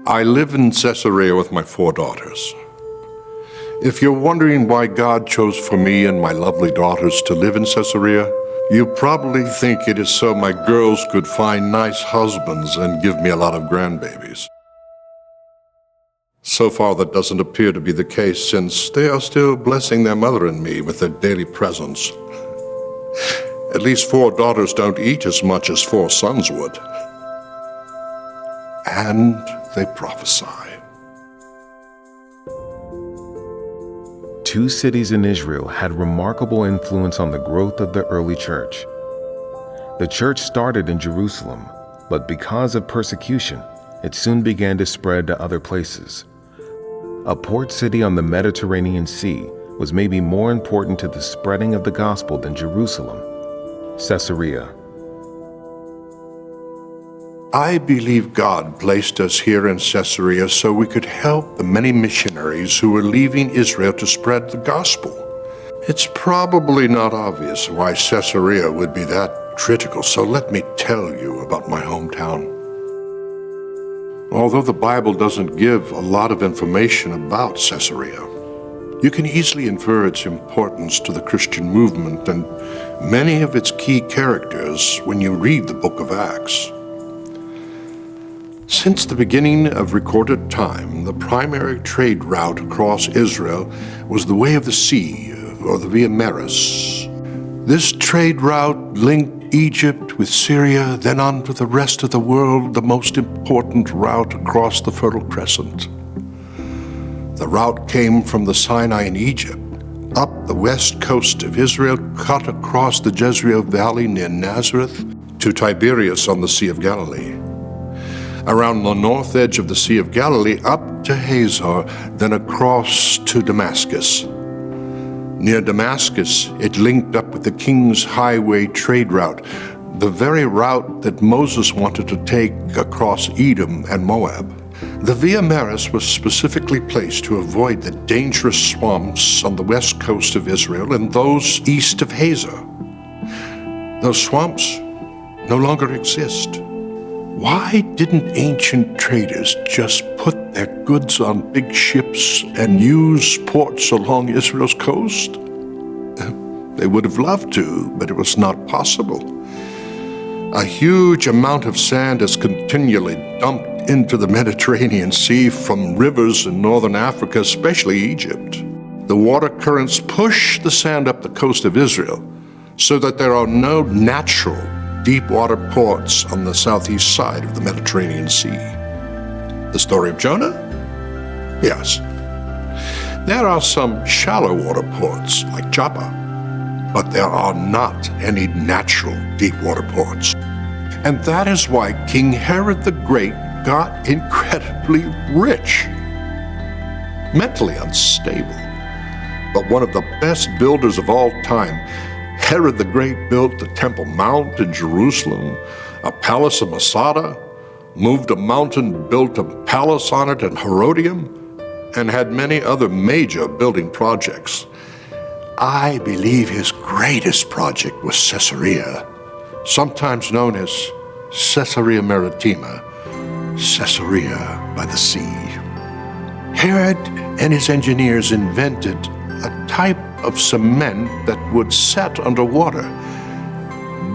I live in Caesarea with my 4 daughters. If you're wondering why God chose for me and my lovely daughters to live in Caesarea, you probably think it is so my girls could find nice husbands and give me a lot of grandbabies. So far, that doesn't appear to be the case, since they are still blessing their mother and me with their daily presents. At least 4 daughters don't eat as much as 4 sons would. And they prophesy. 2 cities in Israel had remarkable influence on the growth of the early church. The church started in Jerusalem, but because of persecution, it soon began to spread to other places. A port city on the Mediterranean Sea was maybe more important to the spreading of the gospel than Jerusalem, Caesarea. I believe God placed us here in Caesarea so we could help the many missionaries who were leaving Israel to spread the gospel. It's probably not obvious why Caesarea would be that critical, so let me tell you about my hometown. Although the Bible doesn't give a lot of information about Caesarea, you can easily infer its importance to the Christian movement and many of its key characters when you read the book of Acts. Since the beginning of recorded time, the primary trade route across Israel was the way of the sea, or the Via Maris. This trade route linked Egypt with Syria, then on to the rest of the world, the most important route across the Fertile Crescent. The route came from the Sinai in Egypt, up the west coast of Israel, cut across the Jezreel Valley near Nazareth, to Tiberias on the Sea of Galilee. Around the north edge of the Sea of Galilee, up to Hazor, then across to Damascus. Near Damascus, it linked up with the King's Highway trade route, the very route that Moses wanted to take across Edom and Moab. The Via Maris was specifically placed to avoid the dangerous swamps on the west coast of Israel and those east of Hazor. Those swamps no longer exist. Why didn't ancient traders just put their goods on big ships and use ports along Israel's coast? They would have loved to, but it was not possible. A huge amount of sand is continually dumped into the Mediterranean Sea from rivers in northern Africa, especially Egypt. The water currents push the sand up the coast of Israel so that there are no natural deep-water ports on the southeast side of the Mediterranean Sea. The story of Jonah? Yes. There are some shallow-water ports, like Joppa, but there are not any natural deep-water ports. And that is why King Herod the Great got incredibly rich. Mentally unstable, but one of the best builders of all time, Herod the Great built the Temple Mount in Jerusalem, a palace in Masada, moved a mountain, built a palace on it in Herodium, and had many other major building projects. I believe his greatest project was Caesarea, sometimes known as Caesarea Maritima, Caesarea by the sea. Herod and his engineers invented a type of cement that would set underwater.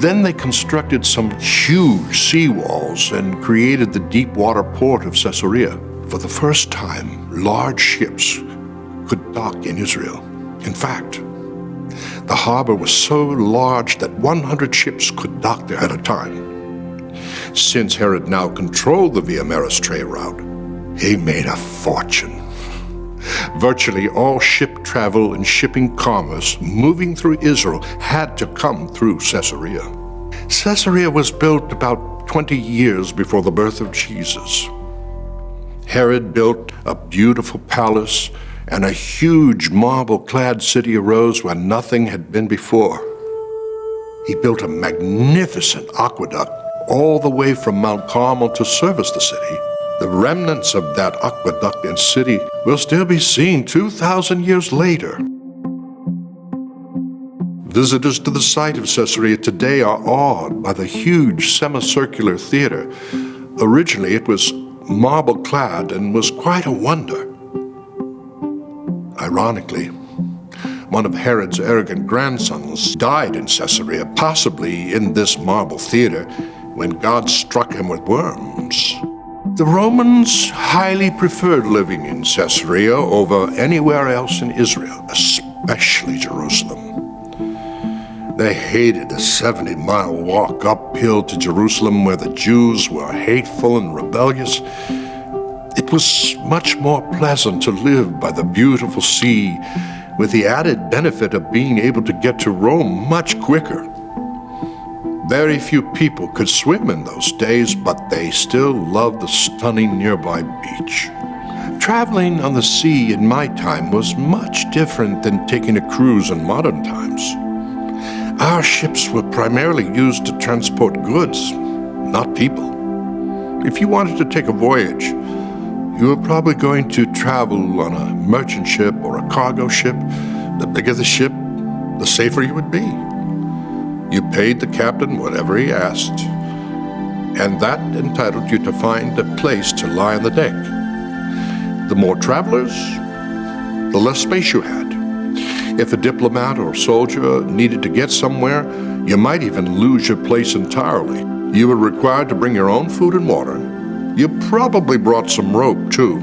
Then they constructed some huge seawalls and created the deep water port of Caesarea. For the first time, large ships could dock in Israel. In fact, the harbor was so large that 100 ships could dock there at a time. Since Herod now controlled the Via Maris trade route, he made a fortune. Virtually all ship travel and shipping commerce moving through Israel had to come through Caesarea. Caesarea was built about 20 years before the birth of Jesus. Herod built a beautiful palace, and a huge marble-clad city arose where nothing had been before. He built a magnificent aqueduct all the way from Mount Carmel to service the city. The remnants of that aqueduct and city will still be seen 2,000 years later. Visitors to the site of Caesarea today are awed by the huge semicircular theater. Originally, it was marble-clad and was quite a wonder. Ironically, one of Herod's arrogant grandsons died in Caesarea, possibly in this marble theater, when God struck him with worms. The Romans highly preferred living in Caesarea over anywhere else in Israel, especially Jerusalem. They hated the 70-mile walk uphill to Jerusalem where the Jews were hateful and rebellious. It was much more pleasant to live by the beautiful sea, with the added benefit of being able to get to Rome much quicker. Very few people could swim in those days, but they still loved the stunning nearby beach. Traveling on the sea in my time was much different than taking a cruise in modern times. Our ships were primarily used to transport goods, not people. If you wanted to take a voyage, you were probably going to travel on a merchant ship or a cargo ship. The bigger the ship, the safer you would be. You paid the captain whatever he asked, and that entitled you to find a place to lie on the deck. The more travelers, the less space you had. If a diplomat or soldier needed to get somewhere, you might even lose your place entirely. You were required to bring your own food and water. You probably brought some rope, too.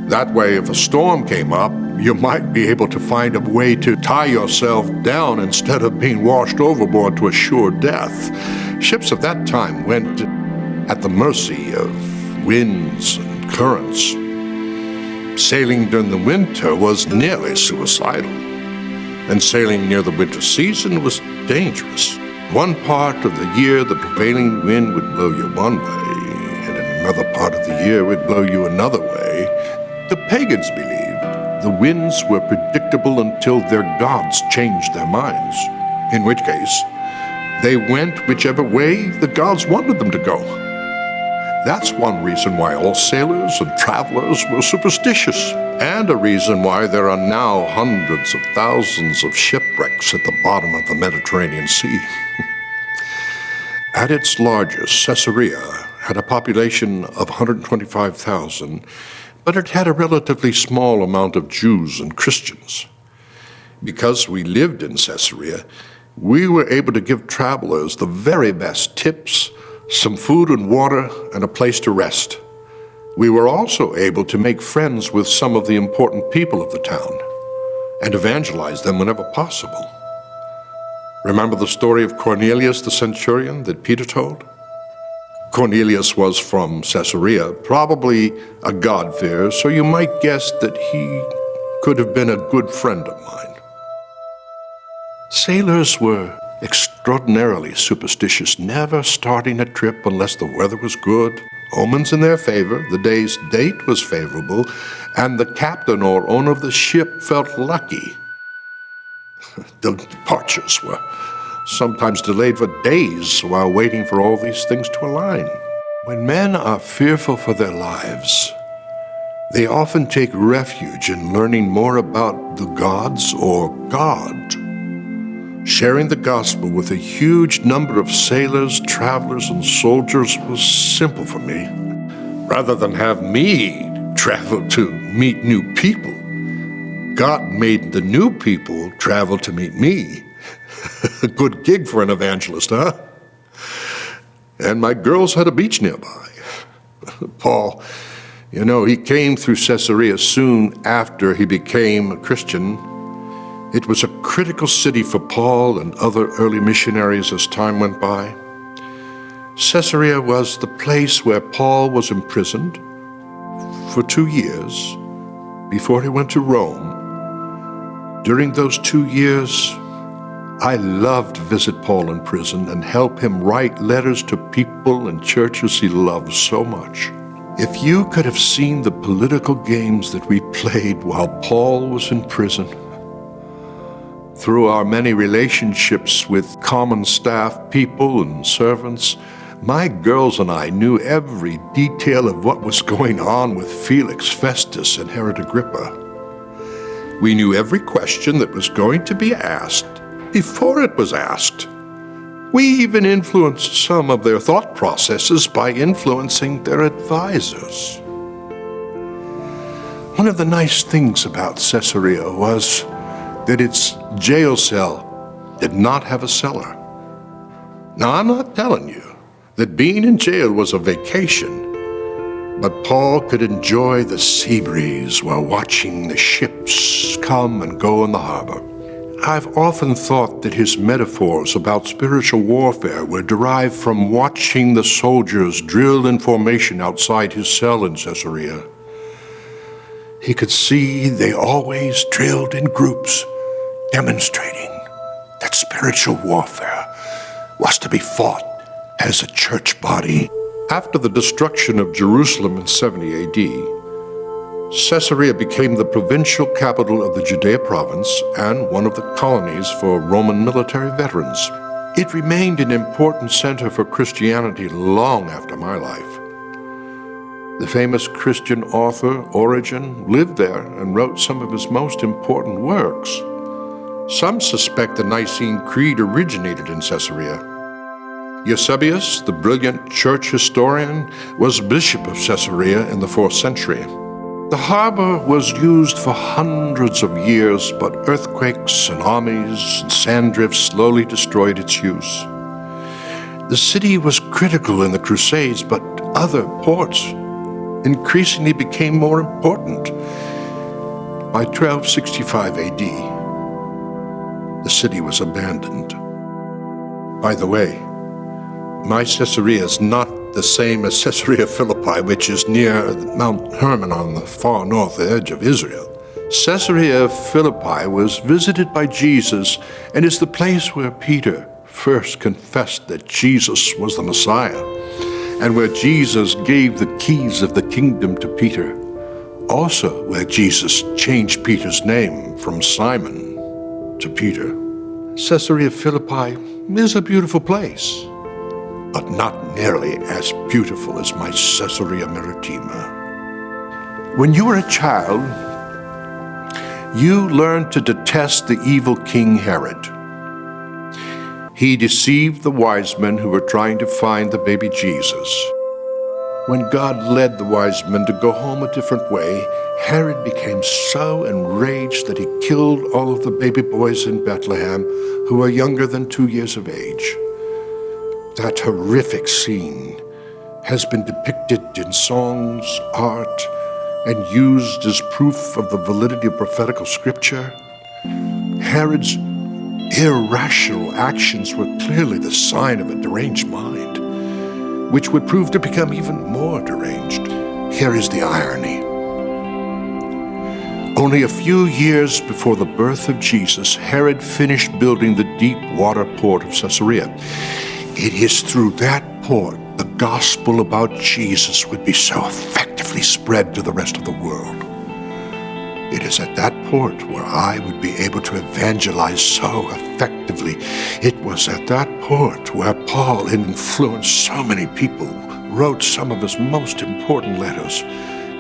That way, if a storm came up, you might be able to find a way to tie yourself down instead of being washed overboard to a sure death. Ships of that time went at the mercy of winds and currents. Sailing during the winter was nearly suicidal, and sailing near the winter season was dangerous. One part of the year, the prevailing wind would blow you one way, and in another part of the year would blow you another way. The pagans believed the winds were predictable until their gods changed their minds, in which case they went whichever way the gods wanted them to go. That's one reason why all sailors and travelers were superstitious, and a reason why there are now hundreds of thousands of shipwrecks at the bottom of the Mediterranean Sea. At its largest, Caesarea had a population of 125,000, but it had a relatively small amount of Jews and Christians. Because we lived in Caesarea, we were able to give travelers the very best tips, some food and water, and a place to rest. We were also able to make friends with some of the important people of the town and evangelize them whenever possible. Remember the story of Cornelius the centurion that Peter told? Cornelius was from Caesarea, probably a God-fearer, so you might guess that he could have been a good friend of mine. Sailors were extraordinarily superstitious, never starting a trip unless the weather was good, omens in their favor, the day's date was favorable, and the captain or owner of the ship felt lucky. The departures were sometimes delayed for days while waiting for all these things to align. When men are fearful for their lives, they often take refuge in learning more about the gods or God. Sharing the gospel with a huge number of sailors, travelers, and soldiers was simple for me. Rather than have me travel to meet new people, God made the new people travel to meet me. A good gig for an evangelist, huh? And my girls had a beach nearby. Paul, he came through Caesarea soon after he became a Christian. It was a critical city for Paul and other early missionaries as time went by. Caesarea was the place where Paul was imprisoned for 2 years before he went to Rome. During those 2 years, I loved to visit Paul in prison and help him write letters to people and churches he loved so much. If you could have seen the political games that we played while Paul was in prison, through our many relationships with common staff, people, and servants, my girls and I knew every detail of what was going on with Felix, Festus, and Herod Agrippa. We knew every question that was going to be asked before it was asked. We even influenced some of their thought processes by influencing their advisors. One of the nice things about Caesarea was that its jail cell did not have a cellar. Now, I'm not telling you that being in jail was a vacation, but Paul could enjoy the sea breeze while watching the ships come and go in the harbor. I've often thought that his metaphors about spiritual warfare were derived from watching the soldiers drill in formation outside his cell in Caesarea. He could see they always drilled in groups, demonstrating that spiritual warfare was to be fought as a church body. After the destruction of Jerusalem in 70 AD, Caesarea became the provincial capital of the Judea province and one of the colonies for Roman military veterans. It remained an important center for Christianity long after my life. The famous Christian author Origen lived there and wrote some of his most important works. Some suspect the Nicene Creed originated in Caesarea. Eusebius, the brilliant church historian, was bishop of Caesarea in the 4th century. The harbor was used for hundreds of years, but earthquakes and armies and sand drifts slowly destroyed its use. The city was critical in the Crusades, but other ports increasingly became more important. By 1265 AD, the city was abandoned. By the way, my Caesarea is not the same as Caesarea Philippi, which is near Mount Hermon on the far north edge of Israel. Caesarea Philippi was visited by Jesus and is the place where Peter first confessed that Jesus was the Messiah, and where Jesus gave the keys of the kingdom to Peter. Also where Jesus changed Peter's name from Simon to Peter. Caesarea Philippi is a beautiful place, but not nearly as beautiful as my Caesarea Maritima. When you were a child, you learned to detest the evil King Herod. He deceived the wise men who were trying to find the baby Jesus. When God led the wise men to go home a different way, Herod became so enraged that he killed all of the baby boys in Bethlehem who were younger than 2 years of age. That horrific scene has been depicted in songs, art, and used as proof of the validity of prophetical scripture. Herod's irrational actions were clearly the sign of a deranged mind, which would prove to become even more deranged. Here is the irony. Only a few years before the birth of Jesus, Herod finished building the deep water port of Caesarea. It is through that port the gospel about Jesus would be so effectively spread to the rest of the world. It is at that port where I would be able to evangelize so effectively. It was at that port where Paul influenced so many people, wrote some of his most important letters,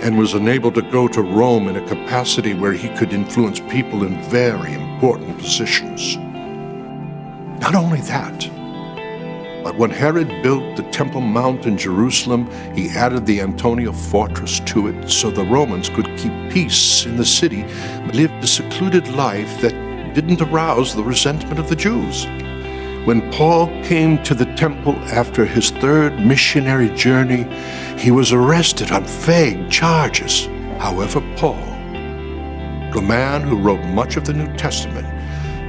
and was enabled to go to Rome in a capacity where he could influence people in very important positions. Not only that, but when Herod built the Temple Mount in Jerusalem, he added the Antonia fortress to it so the Romans could keep peace in the city, but live a secluded life that didn't arouse the resentment of the Jews. When Paul came to the temple after his third missionary journey, he was arrested on vague charges. However, Paul, the man who wrote much of the New Testament,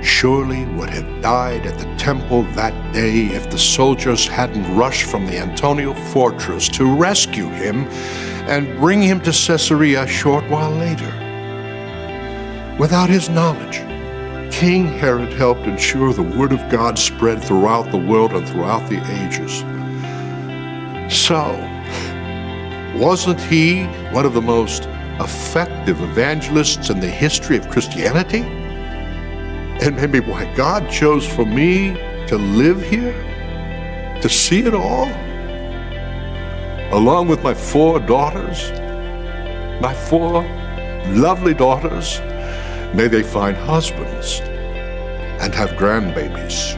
surely would have died at the temple that day if the soldiers hadn't rushed from the Antonia fortress to rescue him and bring him to Caesarea a short while later. Without his knowledge, King Herod helped ensure the word of God spread throughout the world and throughout the ages. So, wasn't he one of the most effective evangelists in the history of Christianity? And maybe why God chose for me to live here, to see it all, along with my 4 daughters, my 4 lovely daughters. May they find husbands and have grandbabies.